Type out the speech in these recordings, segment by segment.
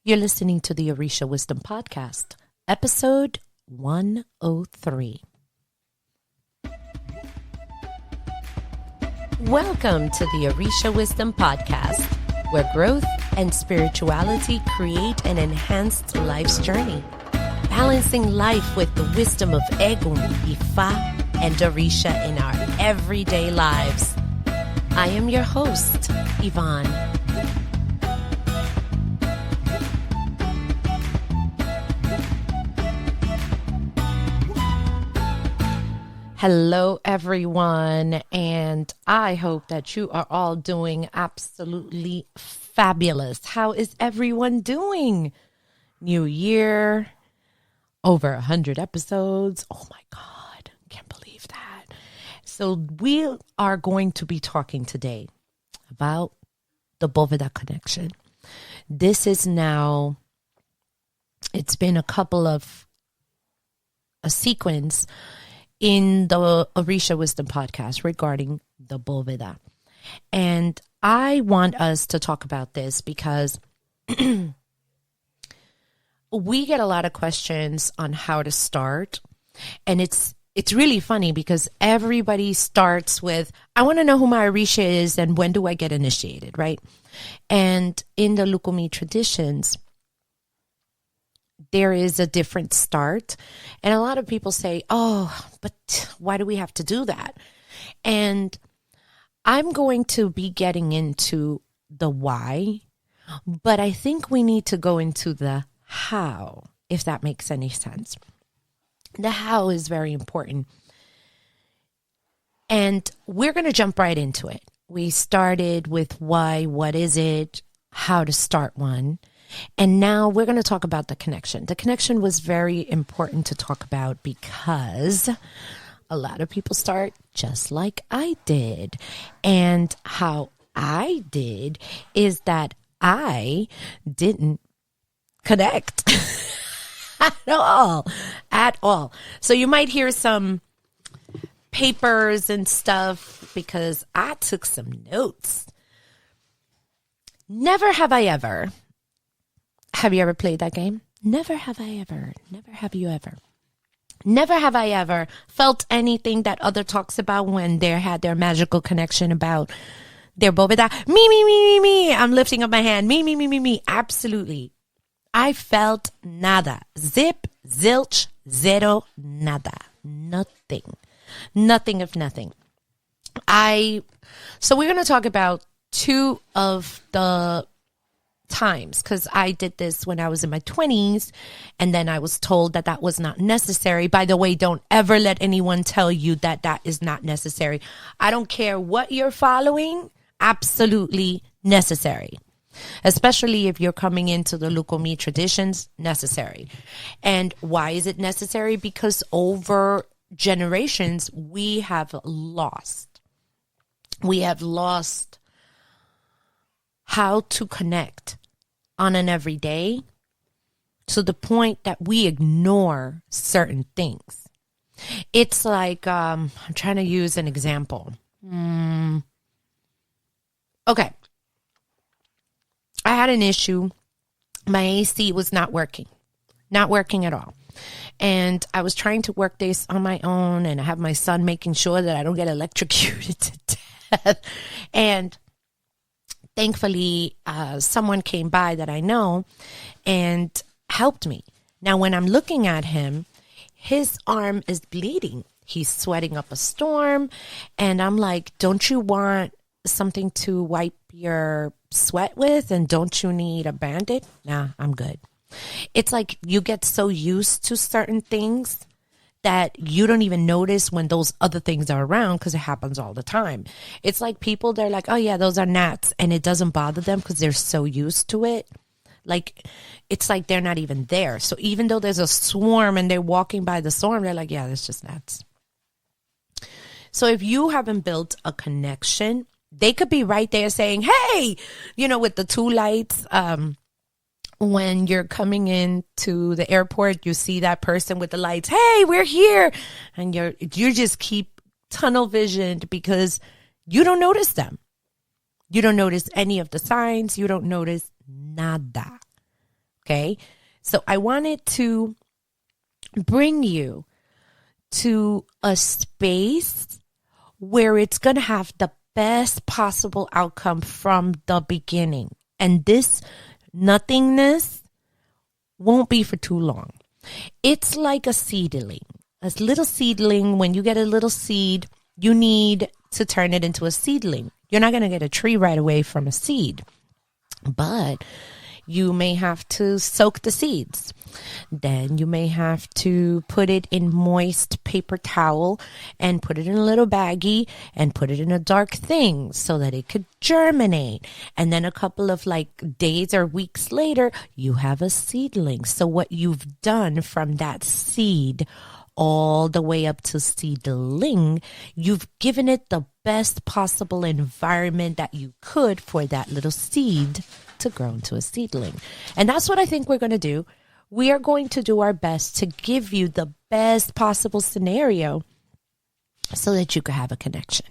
You're listening to the Orisha Wisdom Podcast, Episode 103. Welcome to the Orisha Wisdom Podcast, where growth and spirituality create an enhanced life's journey, balancing life with the wisdom of Egun, Ifa, and Orisha in our everyday lives. I am your host, Ivon. Hello, everyone, and I hope that you are all doing absolutely fabulous. How is everyone doing? New year, over 100 episodes. Oh my God, can't believe that. So we are going to be talking today about the Boveda connection. This is now, it's been a sequence in the Orisha Wisdom Podcast regarding the Boveda. And I want us to talk about this because we get a lot of questions on how to start. And it's really funny because everybody starts with, I want to know who my Orisha is and when do I get initiated, right? And in the Lukumi traditions, there is a different start. And a lot of people say, oh, but why do we have to do that? And I'm going to be getting into the why, but I think we need to go into the how, if that makes any sense. The how is very important. And we're going to jump right into it. We started with why, what is it, how to start one. And now we're going to talk about the connection. The connection was very important to talk about because a lot of people start just like I did. And how I did is that I didn't connect at all. So you might hear some papers and stuff because I took some notes. Never have I ever. Have you ever played that game? Never have I ever. Never have you ever. Never have I ever felt anything that other talks about when they had their magical connection about their Boveda. Me. I'm lifting up my hand. Me. Absolutely. I felt nada. Zip, zilch, zero, nada. Nothing. Nothing of nothing. So we're going to talk about two of the times, because I did this when I was in my 20s, and then I was told that that was not necessary. By the way, don't ever let anyone tell you that that is not necessary. I don't care what you're following, absolutely necessary. Especially if you're coming into the Lukumi traditions, necessary. And why is it necessary? Because over generations, we have lost how to connect on an everyday to the point that we ignore certain things. It's like, I'm trying to use an example. Okay. I had an issue. My AC was not working at all. And I was trying to work this on my own, and I have my son making sure that I don't get electrocuted to death. And thankfully, someone came by that I know and helped me. Now, when I'm looking at him, his arm is bleeding. He's sweating up a storm. And I'm like, don't you want something to wipe your sweat with? And don't you need a Band-Aid? Nah, I'm good. It's like you get so used to certain things that you don't even notice when those other things are around because it happens all the time. It's like people, they're like, oh yeah, those are gnats. And it doesn't bother them because they're so used to it. Like, it's like they're not even there. So even though there's a swarm and they're walking by the swarm, they're like, yeah, that's just gnats. So if you haven't built a connection, they could be right there saying, hey, with the two lights, when you're coming into the airport, you see that person with the lights. Hey, we're here. And you just keep tunnel visioned because you don't notice them. You don't notice any of the signs. You don't notice nada. Okay. So I wanted to bring you to a space where it's going to have the best possible outcome from the beginning. And this nothingness won't be for too long. It's like a seedling. A little seedling, when you get a little seed, you need to turn it into a seedling. You're not going to get a tree right away from a seed, but you may have to soak the seeds. Then you may have to put it in moist paper towel and put it in a little baggie and put it in a dark thing so that it could germinate. And then a couple of days or weeks later, you have a seedling. So what you've done from that seed all the way up to seedling, you've given it the best possible environment that you could for that little seed to grow into a seedling. And that's what I think we're going to do. We are going to do our best to give you the best possible scenario so that you can have a connection.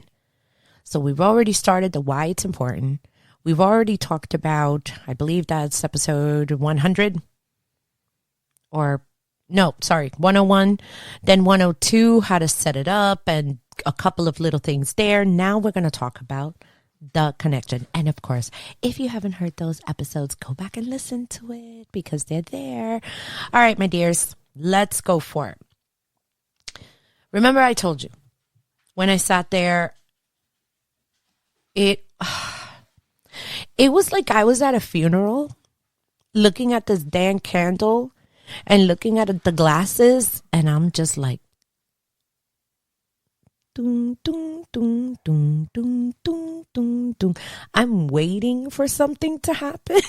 So we've already started the why it's important. We've already talked about, I believe that's episode 100 or no, sorry, 101, then 102, how to set it up and a couple of little things there. Now we're going to talk about the connection. And of course, if you haven't heard those episodes, go back and listen to it because they're there. All right, my dears, let's go for it. Remember I told you when I sat there, it was like I was at a funeral looking at this damn candle and looking at the glasses, and I'm just like, dun, dun, dun, dun, dun, dun, dun, dun. I'm waiting for something to happen.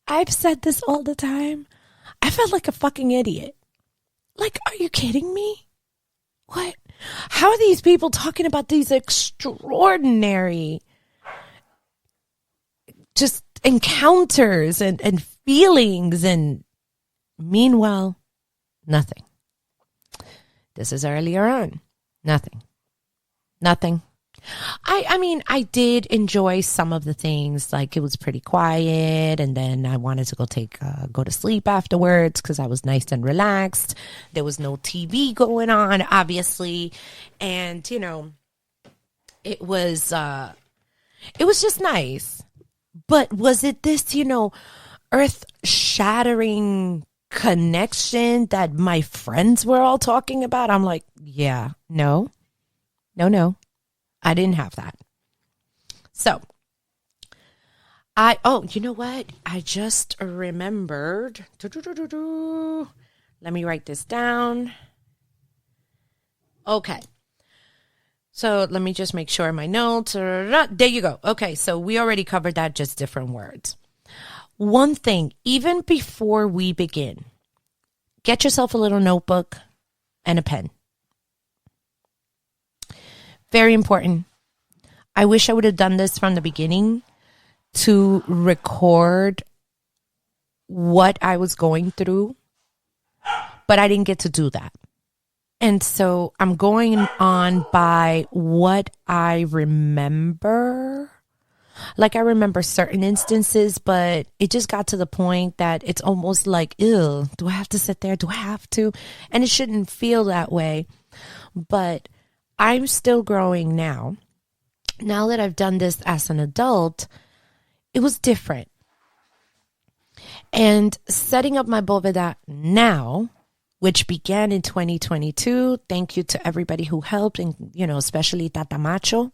I've said this all the time. I felt like a fucking idiot. Like, are you kidding me? What? How are these people talking about these extraordinary just encounters and feelings, and meanwhile, nothing. This is earlier on. Nothing. I mean, I did enjoy some of the things. Like, it was pretty quiet, and then I wanted to go to sleep afterwards because I was nice and relaxed. There was no TV going on, obviously, and it was just nice. But was it this, earth-shattering connection that my friends were all talking about? I'm like, yeah, no, I didn't have that. So, you know what? I just remembered. Let me write this down. Okay. So let me just make sure my notes are, there you go. Okay, so we already covered that, just different words. One thing, even before we begin, get yourself a little notebook and a pen. Very important. I wish I would have done this from the beginning to record what I was going through, but I didn't get to do that. And so I'm going on by what I remember. Like, I remember certain instances, but it just got to the point that it's almost like, ew, do I have to sit there? Do I have to? And it shouldn't feel that way. But I'm still growing now. Now that I've done this as an adult, it was different. And setting up my Boveda now, which began in 2022. Thank you to everybody who helped, and, especially Tata Macho.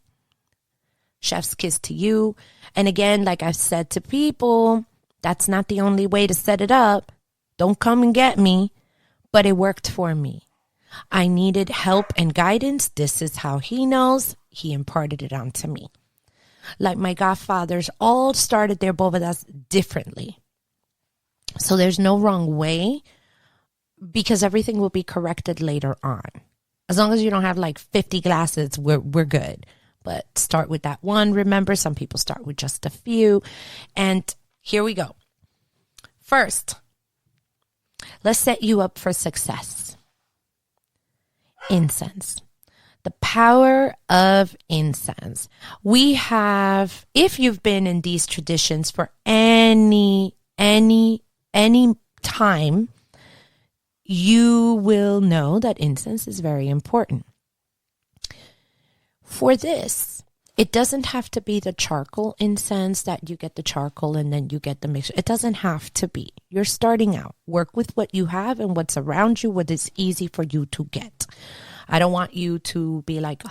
Chef's kiss to you. And again, like I've said to people, that's not the only way to set it up. Don't come and get me. But it worked for me. I needed help and guidance. This is how he knows. He imparted it onto me. Like, my godfathers all started their Bovedas differently. So there's no wrong way, because everything will be corrected later on. As long as you don't have 50 glasses, we're good. But start with that one. Remember, some people start with just a few. And here we go. First, let's set you up for success. Incense. The power of incense. We have, if you've been in these traditions for any time, you will know that incense is very important. For this, it doesn't have to be the charcoal incense that you get the charcoal and then you get the mixture. It doesn't have to be. You're starting out. Work with what you have and what's around you, what is easy for you to get. I don't want you to be like,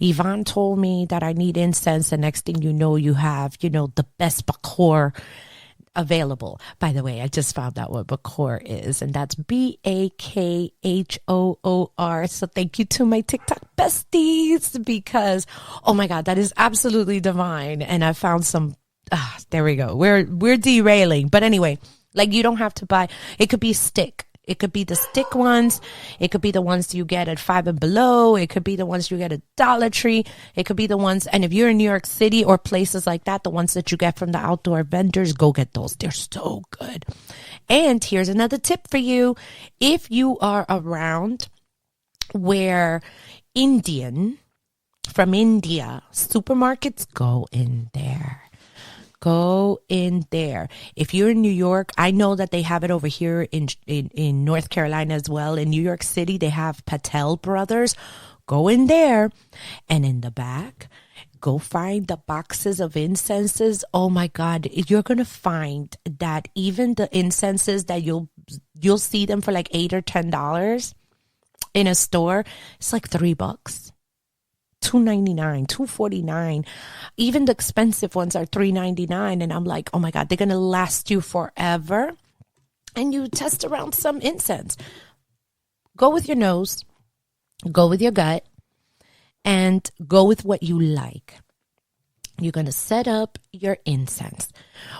Ivon told me that I need incense. The next thing you know, you have, the best bakor available. By the way, I just found out what bakor is, and that's BAKHOOR. So thank you to my TikTok besties, because, oh my God, that is absolutely divine. And I found some, there we go. We're derailing. But anyway, like, you don't have to buy, it could be stick. It could be the stick ones. It could be the ones you get at Five and Below. It could be the ones you get at Dollar Tree. It could be the ones, and if you're in New York City or places like that, the ones that you get from the outdoor vendors, go get those. They're so good. And here's another tip for you. If you are around where from India, supermarkets, go in there. Go in there. If you're in New York, I know that they have it over here in North Carolina as well. In New York City, they have Patel Brothers. Go in there, and in the back, go find the boxes of incenses. Oh my God, you're gonna find that even the incenses that you'll see them for like $8 or $10 in a store, it's like $3. $2.99, $2.49. Even the expensive ones are $3.99. And I'm like, oh my God, they're going to last you forever. And you test around some incense. Go with your nose, go with your gut, and go with what you like. You're going to set up your incense.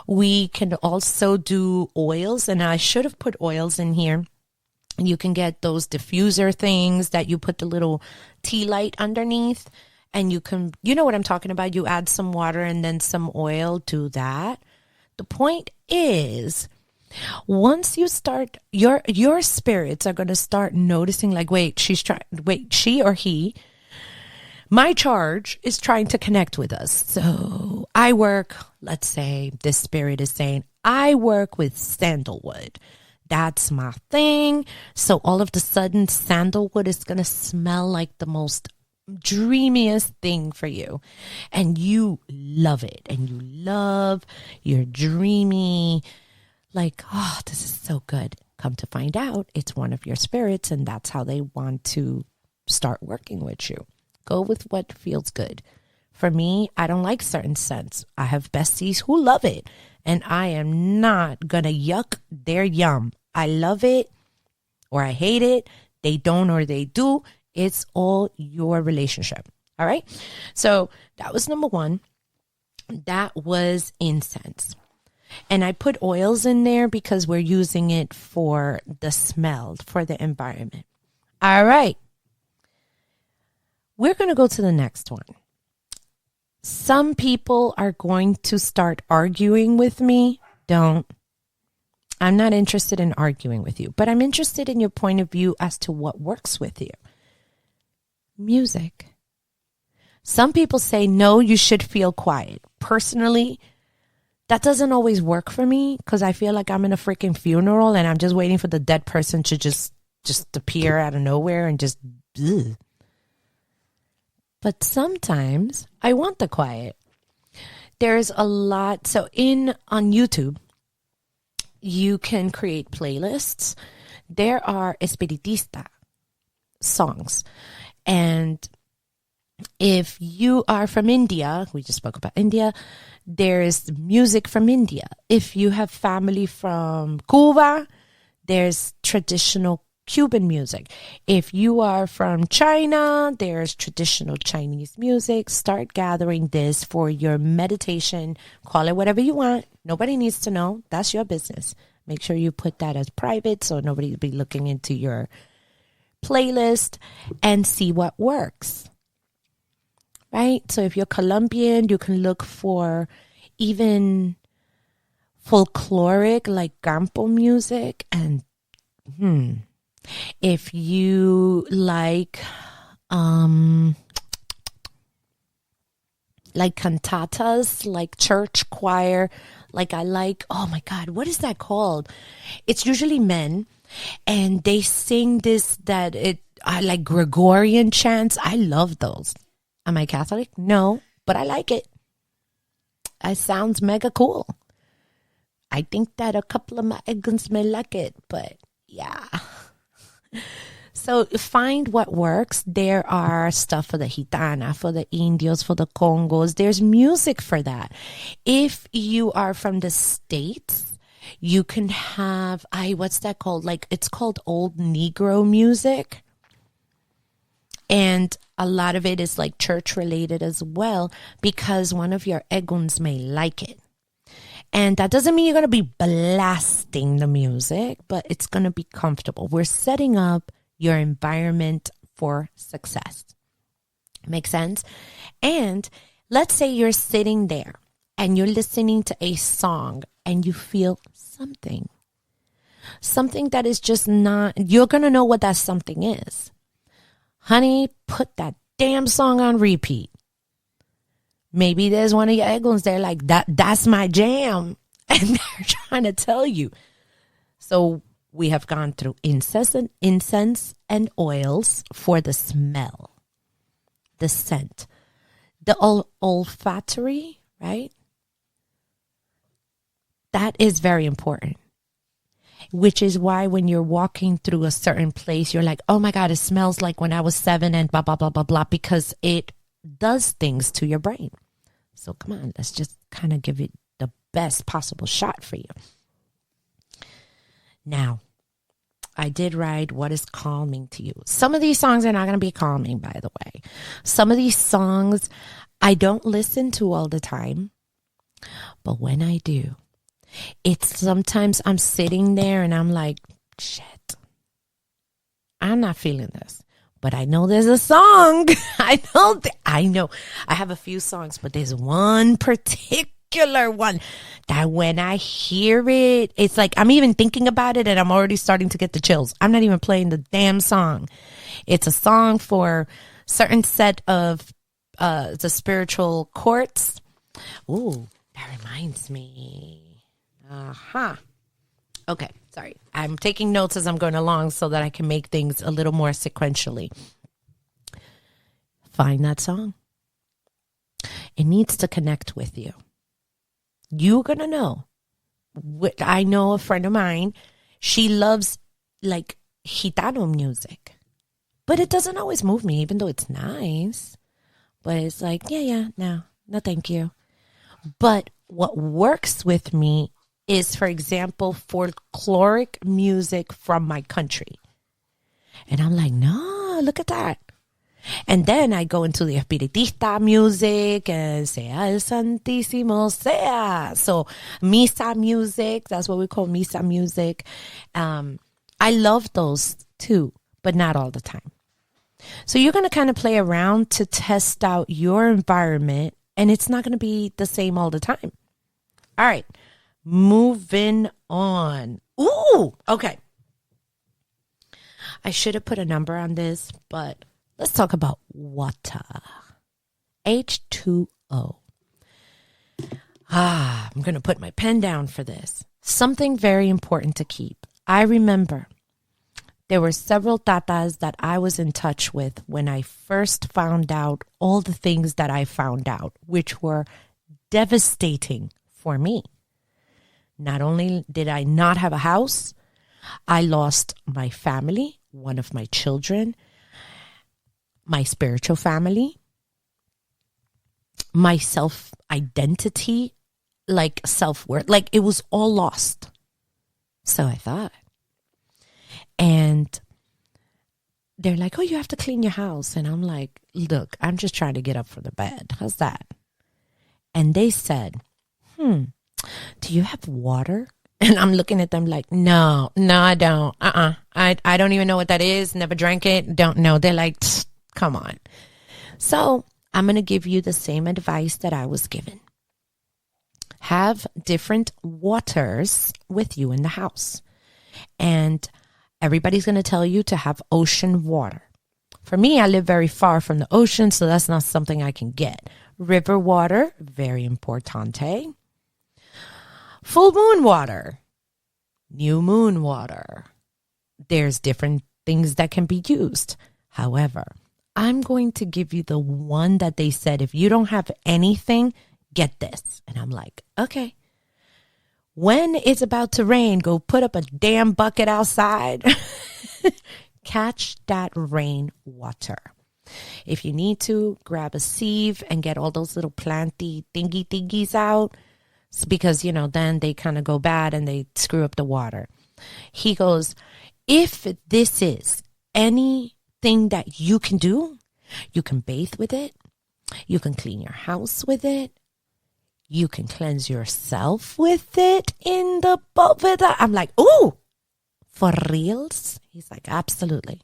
We can also do oils, and I should have put oils in here. You can get those diffuser things that you put the little tea light underneath, and you know what I'm talking about. You add some water and then some oil to that. The point is, once you start, your spirits are going to start noticing, like, she or he, my charge is trying to connect with us. So I work, let's say this spirit is saying, I work with sandalwood. That's my thing. So all of a sudden, sandalwood is going to smell like the most dreamiest thing for you. And you love it. And you're dreamy. Like, oh, this is so good. Come to find out, it's one of your spirits, and that's how they want to start working with you. Go with what feels good. For me, I don't like certain scents. I have besties who love it, and I am not going to yuck their yum. I love it or I hate it. They don't or they do. It's all your relationship. All right. So that was number one. That was incense. And I put oils in there because we're using it for the smell, for the environment. All right. We're going to go to the next one. Some people are going to start arguing with me. Don't. I'm not interested in arguing with you, but I'm interested in your point of view as to what works with you. Music. Some people say, no, you should feel quiet. Personally, that doesn't always work for me because I feel like I'm in a freaking funeral and I'm just waiting for the dead person to just appear out of nowhere and just, ugh. But sometimes I want the quiet. There's a lot. So on YouTube, you can create playlists. There are espiritista songs. And if you are from India, we just spoke about India, there's music from India. If you have family from Cuba, there's traditional Cuban music. If you are from China, there's traditional Chinese music. Start gathering this for your meditation. Call it whatever you want. Nobody needs to know. That's your business. Make sure you put that as private so nobody will be looking into your playlist and see what works. Right? So if you're Colombian, you can look for even folkloric like campo music. And if you like like cantatas, like church choir. Like I like, oh my God, what is that called? It's usually men, and they sing I like Gregorian chants. I love those. Am I Catholic? No, but I like it. It sounds mega cool. I think that a couple of my eggons may like it, but yeah. So find what works. There are stuff for the Gitana, for the Indios, for the Congos. There's music for that. If you are from the States, you can have, what's that called? Like, it's called old Negro music. And a lot of it is like church related as well, because one of your eguns may like it. And that doesn't mean you're going to be blasting the music, but it's going to be comfortable. We're setting up your environment for success. Make sense? And let's say you're sitting there and you're listening to a song and you feel something that is just not, you're going to know what that something is. Honey, put that damn song on repeat. Maybe there's one of your eggons there like, that's my jam. And they're trying to tell you. So we have gone through incense and oils for the smell, the scent, the olfactory, right? That is very important. Which is why when you're walking through a certain place, you're like, oh my God, it smells like when I was 7 and blah, blah, blah, blah, blah, because it does things to your brain. So come on, let's just kind of give it the best possible shot for you. Now, I did write what is calming to you. Some of these songs are not going to be calming, by the way. Some of these songs I don't listen to all the time, but when I do, it's sometimes I'm sitting there and I'm like, shit, I'm not feeling this. But I know there's a song. I know. I have a few songs, but there's one particular one that when I hear it, it's like I'm even thinking about it and I'm already starting to get the chills. I'm not even playing the damn song. It's a song for certain set of the spiritual courts. Ooh, that reminds me. Okay, sorry. I'm taking notes as I'm going along so that I can make things a little more sequentially. Find that song. It needs to connect with you. You're going to know. I know a friend of mine, she loves like Gitano music. But it doesn't always move me, even though it's nice. But it's like, no, thank you. But what works with me is, for example, folkloric music from my country. And I'm like, no, look at that. And then I go into the espiritista music and sea el santísimo sea. So misa music, that's what we call misa music. I love those too, but not all the time. So you're going to kind of play around to test out your environment, and it's not going to be the same all the time. All right. Moving on. Ooh, okay. I should have put a number on this, but let's talk about water. H2O. I'm going to put my pen down for this. Something very important to keep. I remember there were several tatas that I was in touch with when I first found out all the things that I found out, which were devastating for me. Not only did I not have a house, I lost my family, one of my children, my spiritual family, my self-identity, like self-worth, like it was all lost. So I thought. And they're like, oh, you have to clean your house. And I'm like, look, I'm just trying to get up from the bed. How's that? And they said, do you have water? And I'm looking at them like, no, I don't. I don't even know what that is. Never drank it. Don't know. They're like, come on. So I'm going to give you the same advice that I was given. Have different waters with you in the house. And everybody's going to tell you to have ocean water. For me, I live very far from the ocean, so that's not something I can get. River water, very importante. Full moon water, new moon water. There's different things that can be used. However, I'm going to give you the one that they said, if you don't have anything, get this. And I'm like, okay. When it's about to rain, go put up a damn bucket outside. Catch that rain water. If you need to, grab a sieve and get all those little planty thingies out. It's because, then they kind of go bad and they screw up the water. He goes, if this is anything that you can do, you can bathe with it. You can clean your house with it. You can cleanse yourself with it in the Boveda. I'm like, ooh, for reals? He's like, absolutely.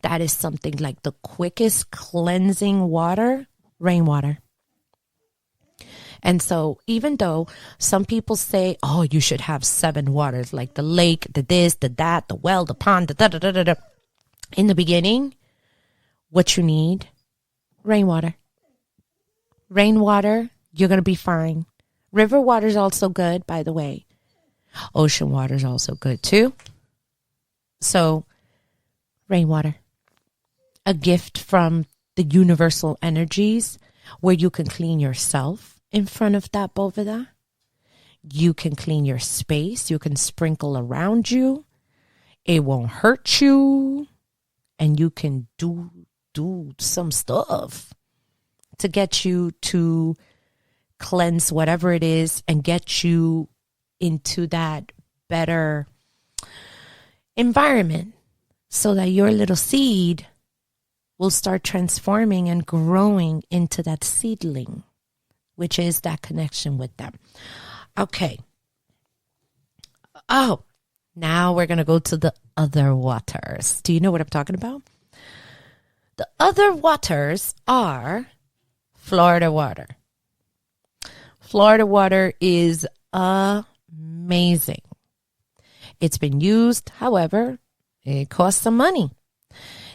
That is something like the quickest cleansing water, rainwater. And so even though some people say, oh, you should have 7 waters, like the lake, the this, the that, the well, the pond, the da-da-da-da-da. In the beginning, what you need, rainwater. Rainwater, you're going to be fine. River water is also good, by the way. Ocean water is also good, too. So, rainwater. A gift from the universal energies where you can clean yourself in front of that Boveda. You can clean your space. You can sprinkle around you. It won't hurt you. And you can do some stuff to get you to cleanse whatever it is and get you into that better environment so that your little seed will start transforming and growing into that seedling, which is that connection with them. Okay. Oh, now we're going to go to the other waters. Do you know what I'm talking about? The other waters are Florida water. Florida water is amazing. It's been used, however, it costs some money.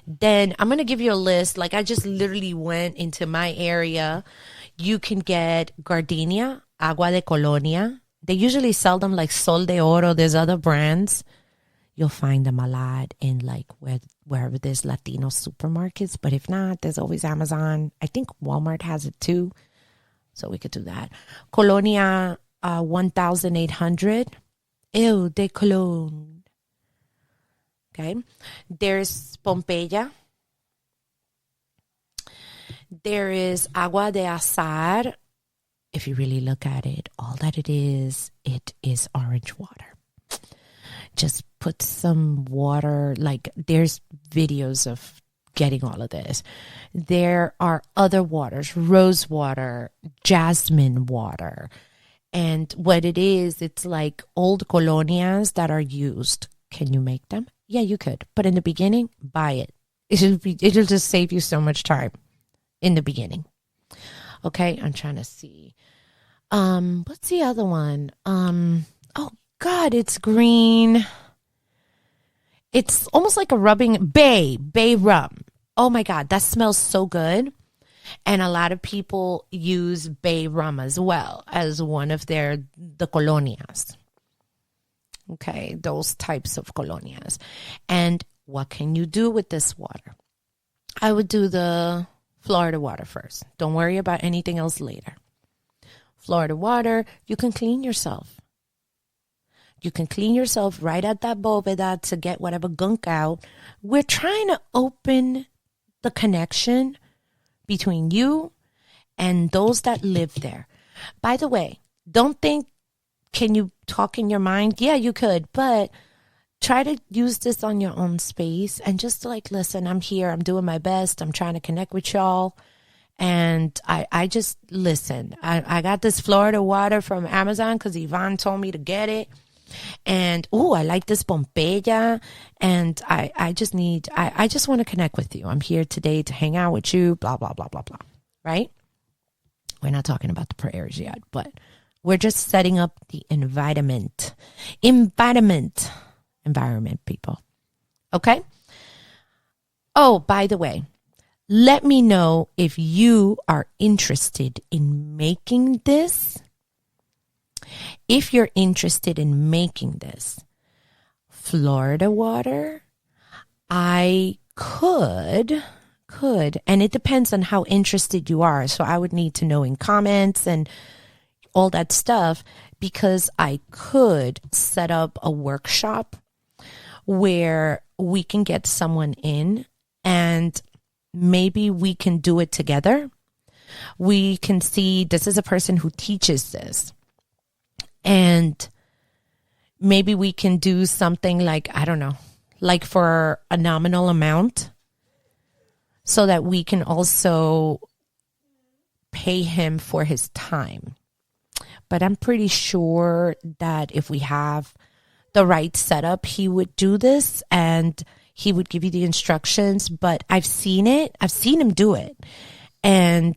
Then I'm going to give you a list. Like I just literally went into my area. You can get gardenia, agua de colonia. They usually sell them like Sol de Oro. There's other brands. You'll find them a lot in like wherever there's Latino supermarkets. But if not, there's always Amazon. I think Walmart has it too. So we could do that. Colonia 1,800. Eau de Cologne. Okay. There's Pompeya. There is agua de azar. If you really look at it, all that it is orange water. Just put some water, like there's videos of getting all of this. There are other waters, rose water, jasmine water. And what it is, it's like old colonias that are used. Can you make them? Yeah, you could. But in the beginning, buy it. It'll just save you so much time in the beginning. Okay, I'm trying to see. What's the other one? Oh God, it's green. It's almost like a rubbing bay rum. Oh my God, that smells so good. And a lot of people use bay rum as well as one of the colonias. Okay, those types of colonias. And what can you do with this water? I would do the Florida water first. Don't worry about anything else later. Florida water, you can clean yourself. You can clean yourself right at that Boveda to get whatever gunk out. We're trying to open the connection between you and those that live there. By the way, don't think, can you talk in your mind? Yeah, you could, but try to use this on your own space and just like, listen, I'm here. I'm doing my best. I'm trying to connect with y'all. And I just listen. I got this Florida water from Amazon because Ivon told me to get it. And, I like this Pompeya. And I just want to connect with you. I'm here today to hang out with you, blah, blah, blah, blah, blah. Right? We're not talking about the prayers yet, but we're just setting up the environment, people. Okay? Oh, by the way, let me know if you are interested in making this. If you're interested in making this Florida water, I could, and it depends on how interested you are. So I would need to know in comments and all that stuff, because I could set up a workshop where we can get someone in and maybe we can do it together. We can see this is a person who teaches this. And maybe we can do something like, I don't know, like for a nominal amount, so that we can also pay him for his time. But I'm pretty sure that if we have the right setup, he would do this and he would give you the instructions. But I've seen it. I've seen him do it. And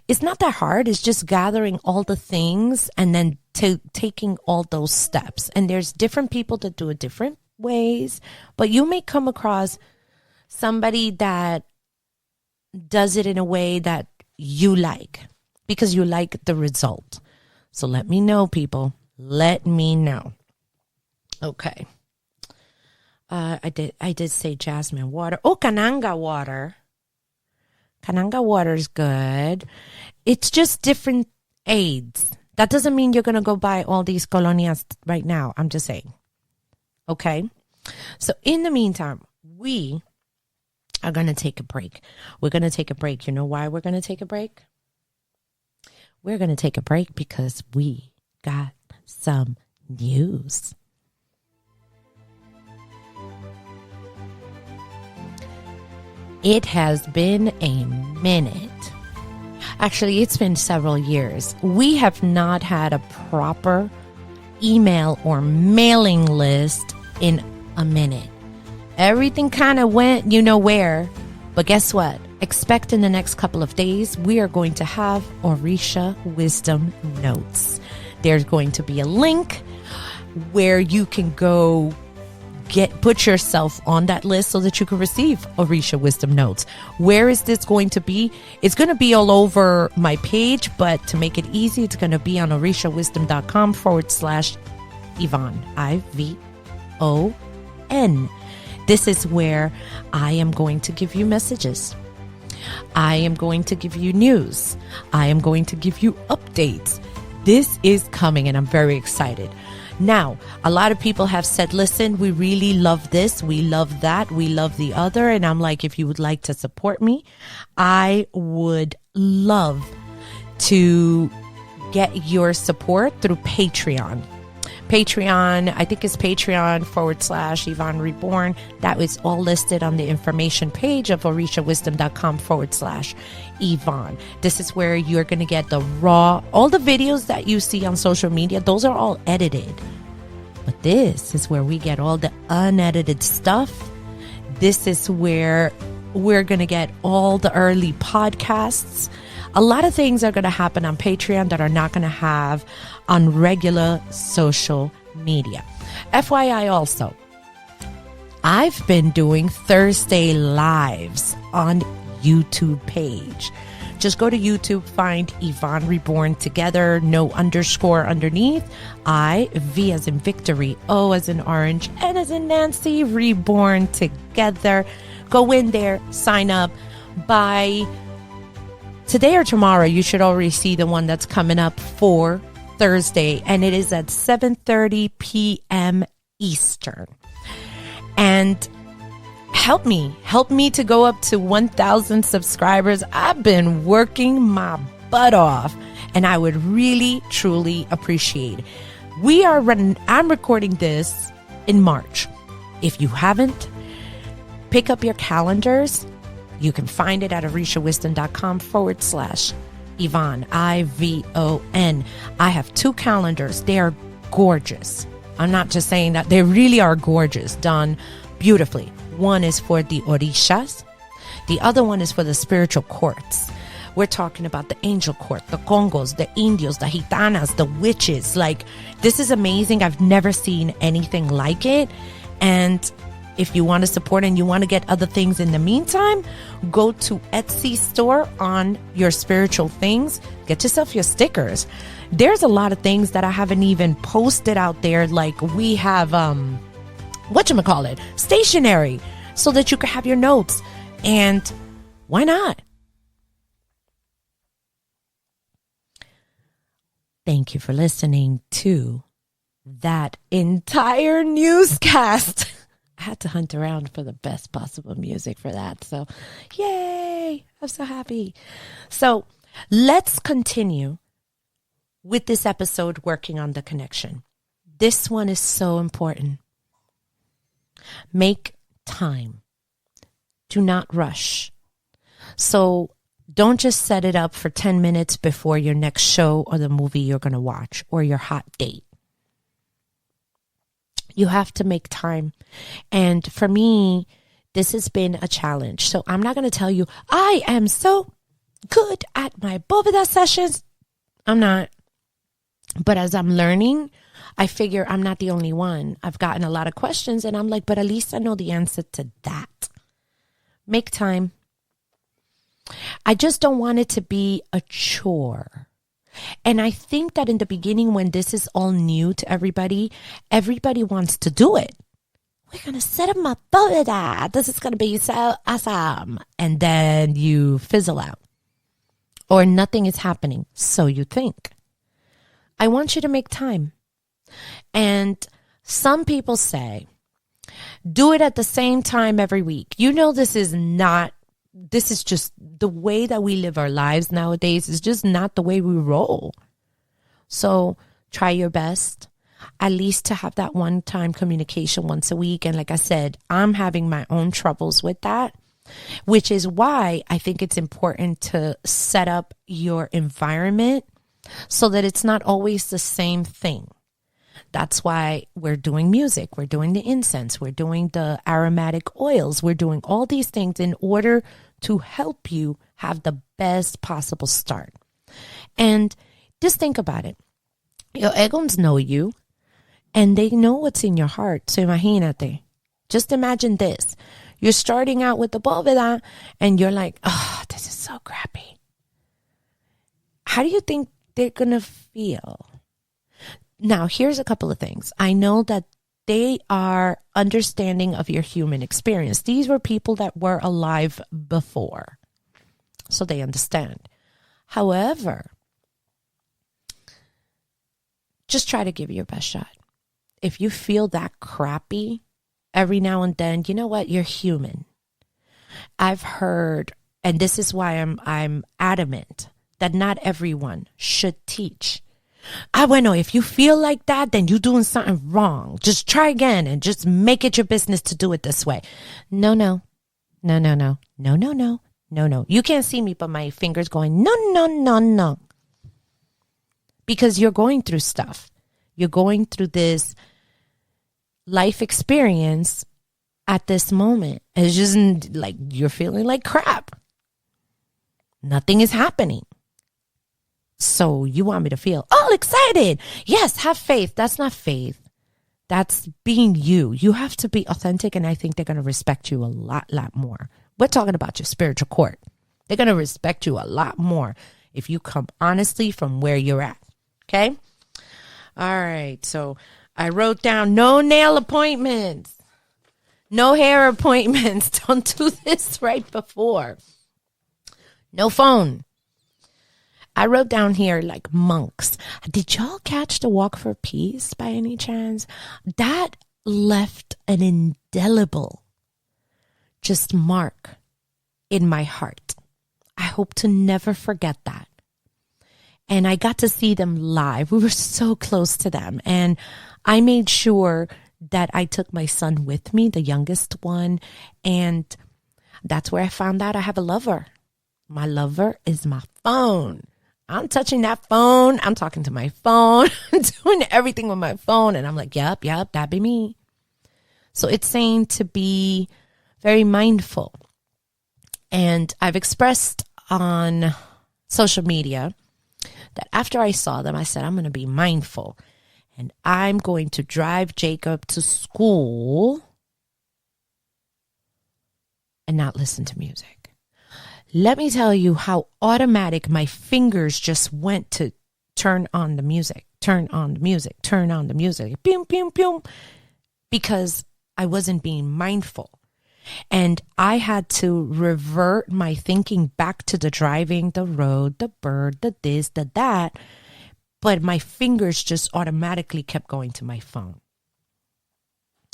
it's not that hard. It's just gathering all the things and then taking all those steps. And there's different people that do it different ways. But you may come across somebody that does it in a way that you like, because you like the result. So let me know, people. Let me know. Okay. I did say jasmine water. Oh, Kananga water. Kananga water is good. It's just different aids. That doesn't mean you're going to go buy all these colonias right now. I'm just saying. Okay. So in the meantime, we are going to take a break. We're going to take a break. You know why we're going to take a break? We're going to take a break because we got some news. It has been a minute. Actually, it's been several years. We have not had a proper email or mailing list in a minute. Everything kind of went you know where. But guess what? Expect in the next couple of days, we are going to have Orisha Wisdom Notes. There's going to be a link where you can go put yourself on that list so that you can receive Orisha Wisdom Notes. Where is this going to be? It's going to be all over my page, but to make it easy, it's going to be on orishawisdom.com/Ivon, Ivon. This is where I am going to give you messages. I am going to give you news. I am going to give you updates. This is coming and I'm very excited. Now, a lot of people have said, listen, we really love this. We love that. We love the other. And I'm like, if you would like to support me, I would love to get your support through Patreon. Patreon, I think it's Patreon.com/Ivon Reborn. That is all listed on the information page of orishawisdom.com/Ivon. This is where you're going to get the raw, all the videos that you see on social media, those are all edited. But this is where we get all the unedited stuff. This is where we're going to get all the early podcasts. A lot of things are going to happen on Patreon that are not going to have on regular social media. FYI also, I've been doing Thursday lives on YouTube page. Just go to YouTube, find Ivon Reborn together, no underscore underneath. V as in victory, O as in orange, N as in Nancy, Reborn together. Go in there, sign up. By today or tomorrow, you should already see the one that's coming up for Thursday, and it is at 7:30 p.m. Eastern. And help me to go up to 1,000 subscribers. I've been working my butt off, and I would really, truly appreciate it. I'm recording this in March. If you haven't, pick up your calendars. You can find it at orishawisdom.com/Ivon, Ivon. I have 2 calendars. They are gorgeous. I'm not just saying that. They really are gorgeous, done beautifully. One is for the Orishas. The other one is for the spiritual courts. We're talking about the angel court, the Congos, the Indios, the Gitanas, the witches. Like, this is amazing. I've never seen anything like it. And If you want to support and you want to get other things in the meantime, go to Etsy store on your spiritual things. Get yourself your stickers. There's a lot of things that I haven't even posted out there. Like we have, whatchamacallit, stationery, so that you can have your notes. And why not? Thank you for listening to that entire newscast. I had to hunt around for the best possible music for that. So, yay! I'm so happy. So, let's continue with this episode working on the connection. This one is so important. Make time. Do not rush. So, don't just set it up for 10 minutes before your next show or the movie you're going to watch or your hot date. You have to make time. And for me, this has been a challenge. So I'm not going to tell you, I am so good at my Boveda sessions. I'm not. But as I'm learning, I figure I'm not the only one. I've gotten a lot of questions and I'm like, but at least I know the answer to that. Make time. I just don't want it to be a chore. And I think that in the beginning, when this is all new to everybody wants to do it. We're going to set up my Boveda. This is going to be so awesome. And then you fizzle out. Or nothing is happening. So you think. I want you to make time. And some people say, do it at the same time every week. You know, this is just the way that we live our lives nowadays is just not the way we roll. So try your best, at least to have that one-time communication once a week. And like I said, I'm having my own troubles with that, which is why I think it's important to set up your environment so that it's not always the same thing. That's why we're doing music. We're doing the incense. We're doing the aromatic oils. We're doing all these things in order to help you have the best possible start. And just think about it. Your egos know you and they know what's in your heart. So imagínate. Just imagine this. You're starting out with the Boveda and you're like, oh, this is so crappy. How do you think they're going to feel? Now, here's a couple of things. I know that they are understanding of your human experience. These were people that were alive before, so they understand. However, just try to give it your best shot. If you feel that crappy every now and then, you know what? You're human. I've heard, and this is why I'm adamant that not everyone should teach. Bueno, if you feel like that, then you're doing something wrong. Just try again and just make it your business to do it this way. No. You can't see me, but my fingers going, no. Because you're going through stuff. You're going through this life experience at this moment. It's just like you're feeling like crap. Nothing is happening. So you want me to feel all excited. Yes, have faith. That's not faith. That's being you. You have to be authentic, and I think they're going to respect you a lot more. We're talking about your spiritual court. They're going to respect you a lot more if you come honestly from where you're at. Okay? All right. So I wrote down no nail appointments. No hair appointments. Don't do this right before. No phone. I wrote down here like monks. Did y'all catch the Walk for Peace by any chance? That left an indelible just mark in my heart. I hope to never forget that. And I got to see them live. We were so close to them. And I made sure that I took my son with me, the youngest one. And that's where I found out I have a lover. My lover is my phone. I'm touching that phone. I'm talking to my phone. I'm doing everything with my phone. And I'm like, yep, that'd be me. So it's saying to be very mindful. And I've expressed on social media that after I saw them, I said, I'm going to be mindful. And I'm going to drive Jacob to school and not listen to music. Let me tell you how automatic my fingers just went to turn on the music, turn on the music, turn on the music, boom, boom, boom, because I wasn't being mindful. And I had to revert my thinking back to the driving, the road, the bird, the this, the that. But my fingers just automatically kept going to my phone.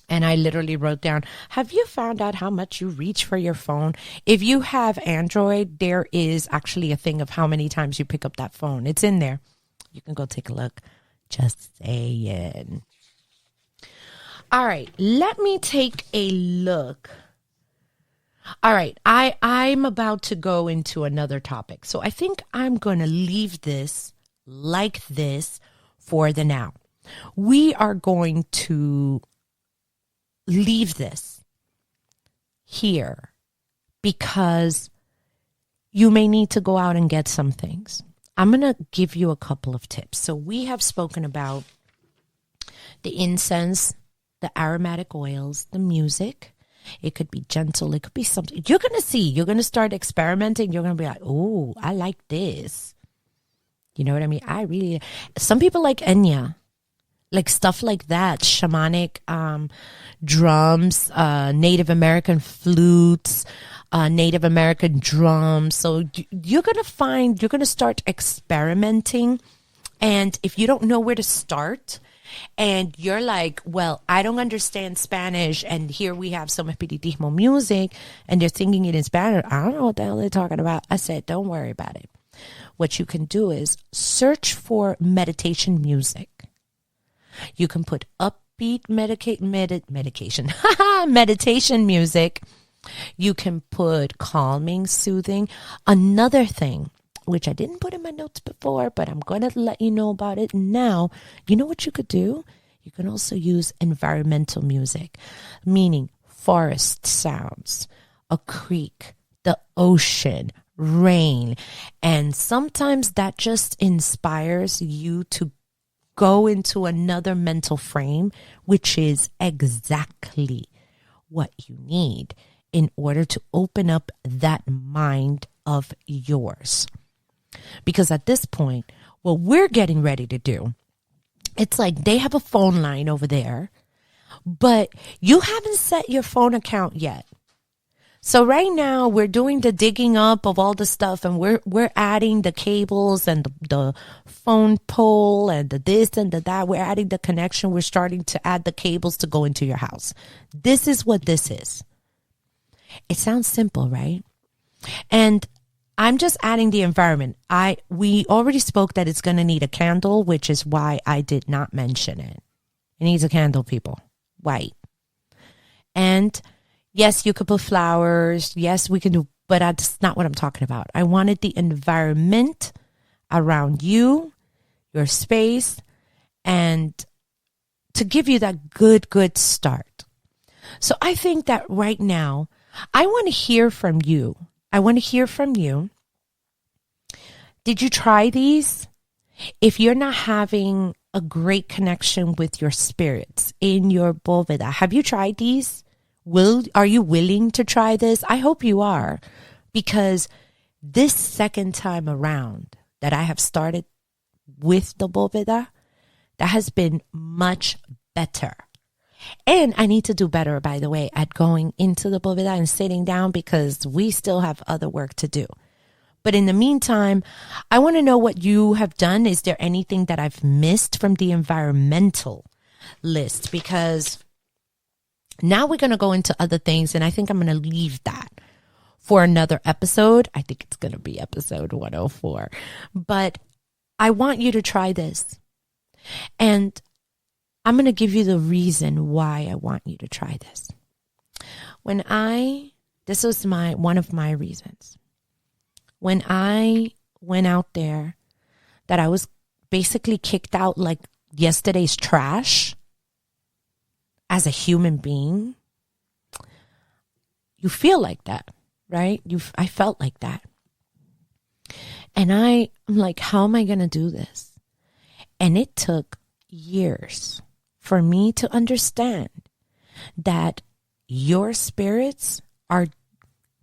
And I literally wrote down, have you found out how much you reach for your phone? If you have Android, there is actually a thing of how many times you pick up that phone. It's in there. You can go take a look. Just saying. All right, let me take a look. All right, I'm about to go into another topic. So I think I'm going to leave this like this for the now. We are going to leave this here because you may need to go out and get some things. I'm going to give you a couple of tips. So we have spoken about the incense, the aromatic oils, the music. It could be gentle. It could be something. You're going to see. You're going to start experimenting. You're going to be like, oh, I like this. You know what I mean? Some people like Enya, like stuff like that. Shamanic drums, Native American flutes, Native American drums. So you're going to start experimenting. And if you don't know where to start, and you're like, well, I don't understand Spanish, and here we have some espiritismo music, and they're singing it in Spanish. I don't know what the hell they're talking about. I said, don't worry about it. What you can do is search for meditation music. You can put upbeat meditation music. You can put calming, soothing. Another thing, which I didn't put in my notes before, but I'm going to let you know about it now. You know what you could do? You can also use environmental music, meaning forest sounds, a creek, the ocean, rain. And sometimes that just inspires you to go into another mental frame, which is exactly what you need in order to open up that mind of yours. Because at this point, what we're getting ready to do, it's like they have a phone line over there, but you haven't set your phone account yet. So right now we're doing the digging up of all the stuff, and we're adding the cables and the phone pole and the this and the that. We're adding the connection. We're starting to add the cables to go into your house. This is what this is. It sounds simple, right? And I'm just adding the environment. We already spoke that it's going to need a candle, which is why I did not mention it. It needs a candle, people. White. And yes, you could put flowers. Yes, we can do, but that's not what I'm talking about. I wanted the environment around you, your space, and to give you that good start. So I think that right now, I want to hear from you. Did you try these? If you're not having a great connection with your spirits in your Boveda, have you tried these? Are you willing to try this? I hope you are, because this second time around that I have started with the Boveda, that has been much better. And I need to do better, by the way, at going into the Boveda and sitting down, because we still have other work to do. But in the meantime, I want to know what you have done. Is there anything that I've missed from the environmental list? Because now we're going to go into other things, and I think I'm going to leave that for another episode. I think it's going to be episode 104. But I want you to try this. And I'm going to give you the reason why I want you to try this. This was one of my reasons. When I went out there, that I was basically kicked out like yesterday's trash as a human being. You feel like that, right? I felt like that. And I'm like, how am I going to do this? And it took years for me to understand that your spirits are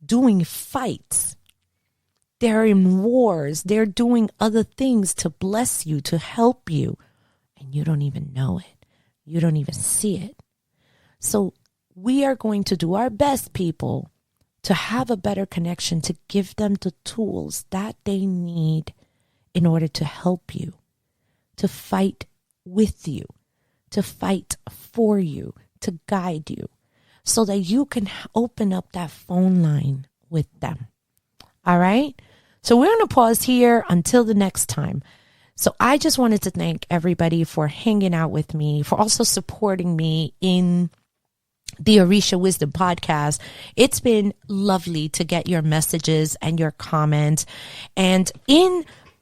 doing fights. They're in wars. They're doing other things to bless you, to help you. And you don't even know it. You don't even see it. So we are going to do our best, people, to have a better connection, to give them the tools that they need in order to help you, to fight with you, to fight for you, to guide you, so that you can open up that phone line with them. All right? So we're going to pause here until the next time. So I just wanted to thank everybody for hanging out with me, for also supporting me in the Orisha Wisdom Podcast. It's been lovely to get your messages and your comments. And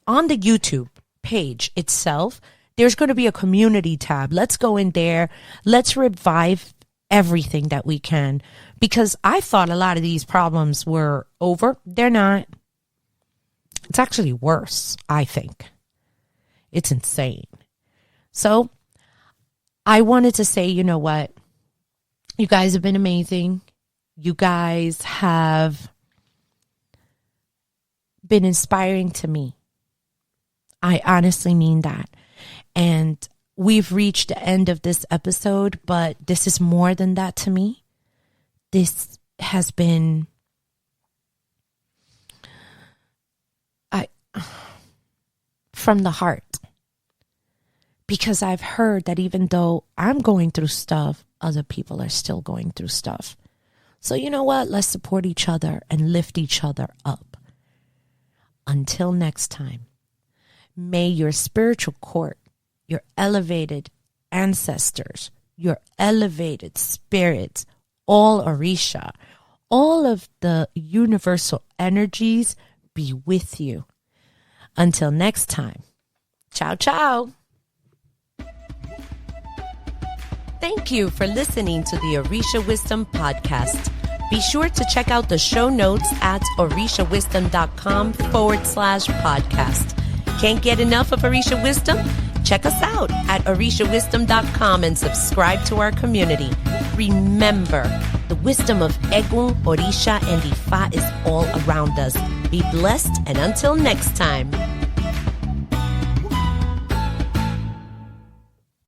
on the YouTube page itself, there's going to be a community tab. Let's go in there. Let's revive everything that we can, because I thought a lot of these problems were over. They're not. It's actually worse, I think. It's insane. So I wanted to say, you know what? You guys have been amazing. You guys have been inspiring to me. I honestly mean that. And we've reached the end of this episode, but this is more than that to me. This has been from the heart. Because I've heard that even though I'm going through stuff, other people are still going through stuff. So you know what? Let's support each other and lift each other up. Until next time, may your spiritual court, your elevated ancestors, your elevated spirits, all Orisha, all of the universal energies be with you. Until next time, ciao, ciao. Thank you for listening to the Orisha Wisdom Podcast. Be sure to check out the show notes at orishawisdom.com/podcast. Can't get enough of Orisha Wisdom? Check us out at orishawisdom.com and subscribe to our community. Remember, the wisdom of Egun, Orisha, and Ifa is all around us. Be blessed, and until next time.